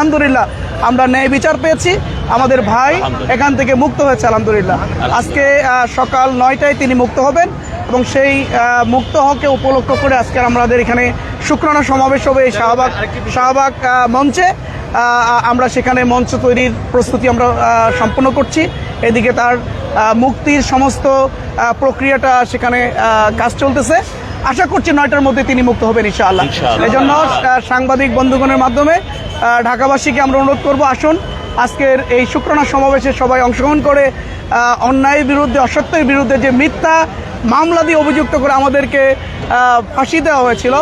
আলহামদুলিল্লাহ আমরা ন্যায় বিচার পেয়েছি, আমাদের ভাই এখান থেকে মুক্ত হয়েছে আলহামদুলিল্লাহ। আজকে সকাল 9টায় তিনি মুক্ত হবেন এবং সেই মুক্ত হওয়াকে উপলক্ষ করে আজকে আমাদের এখানে শুকরানা সমাবেশ হবে এই শাহবাগ মঞ্চে। আমরা সেখানে মঞ্চ তৈরির প্রস্তুতি আমরা সম্পন্ন করছি। এদিকে তার মুক্তির সমস্ত প্রক্রিয়াটা সেখানে কাজ চলতেছে। আশা করছি 9টার মধ্যে তিনি মুক্ত হবেন ইনশাআল্লাহ। এই জন্য সাংবাদিক বন্ধুগণের মাধ্যমে ঢাকাবাসীকে আমরা অনুরোধ করব, আসুন আজকের এই শুকরানা সমাবেশে সবাই অংশগ্রহণ করে অন্যায়ের বিরুদ্ধে, অসত্যের বিরুদ্ধে যে মিথ্যা মামলা দিয়ে অভিযুক্ত করে আমাদেরকে ফাঁসি দেওয়া হয়েছিল,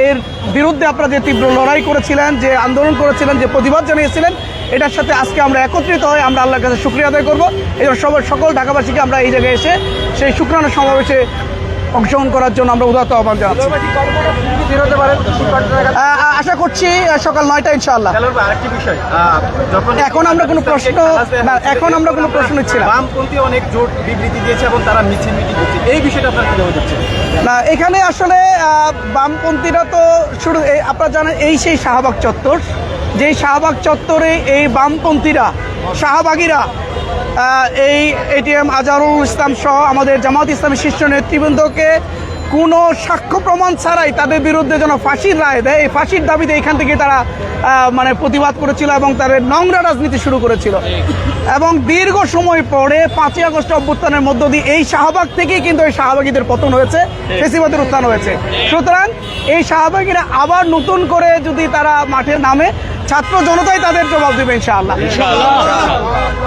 এর বিরুদ্ধে আপনারা যে তীব্র লড়াই করেছিলেন, যে আন্দোলন করেছিলেন, যে প্রতিবাদ জানিয়েছিলেন, এটার সাথে আজকে আমরা একত্রিত হয়ে আমরা আল্লাহর কাছে শুকরিয়া আদায় করবো। এই জন্য সকল ঢাকাবাসীকে আমরা এই জায়গায় এসে সেই শুকরানা সমাবেশে অংশগ্রহণ করার জন্য আমরা উদাত্ত আহ্বান জানাচ্ছি। আশা করছি সকাল 9টা ইনশাআল্লাহ। এখন আমরা কোনো প্রশ্ন নিচ্ছি না। বামপন্থী অনেক জোট বিবৃতি দিয়েছে এবং তারা মিছিল মিটিং করছে, এই বিষয়টা আপনারা কিভাবে দেখছেন? না, এখানে আসলে বামপন্থীরা তো শুরু, আপনারা জানেন এই সেই শাহবাগ চত্বর, যেই শাহবাগ চত্বরে এই বামপন্থীরা, শাহবাগীরা এই এটিএম আজহারুল ইসলাম সহ আমাদের জামাত ইসলামী শীর্ষ নেতৃবৃন্দকে কোনো সাক্ষ্য প্রমাণ ছাড়াই তাদের বিরুদ্ধে যেন ফাঁসির রায় দেয়, এই ফাঁসির দাবিতে এখান থেকে তারা প্রতিবাদ করেছিল এবং তাদের নোংরা রাজনীতি শুরু করেছিল। এবং দীর্ঘ সময় পরে 5ই আগস্ট অভ্যুত্থানের মধ্য দিয়ে এই শাহবাগ থেকেই কিন্তু এই শাহবাগীদের পতন হয়েছে, ফেসিবাদের উত্থান হয়েছে। সুতরাং এই শাহবাগীরা আবার নতুন করে যদি তারা মাঠে নামে, ছাত্র জনতাই তাদের জবাব দেবে ইনশাআল্লাহ।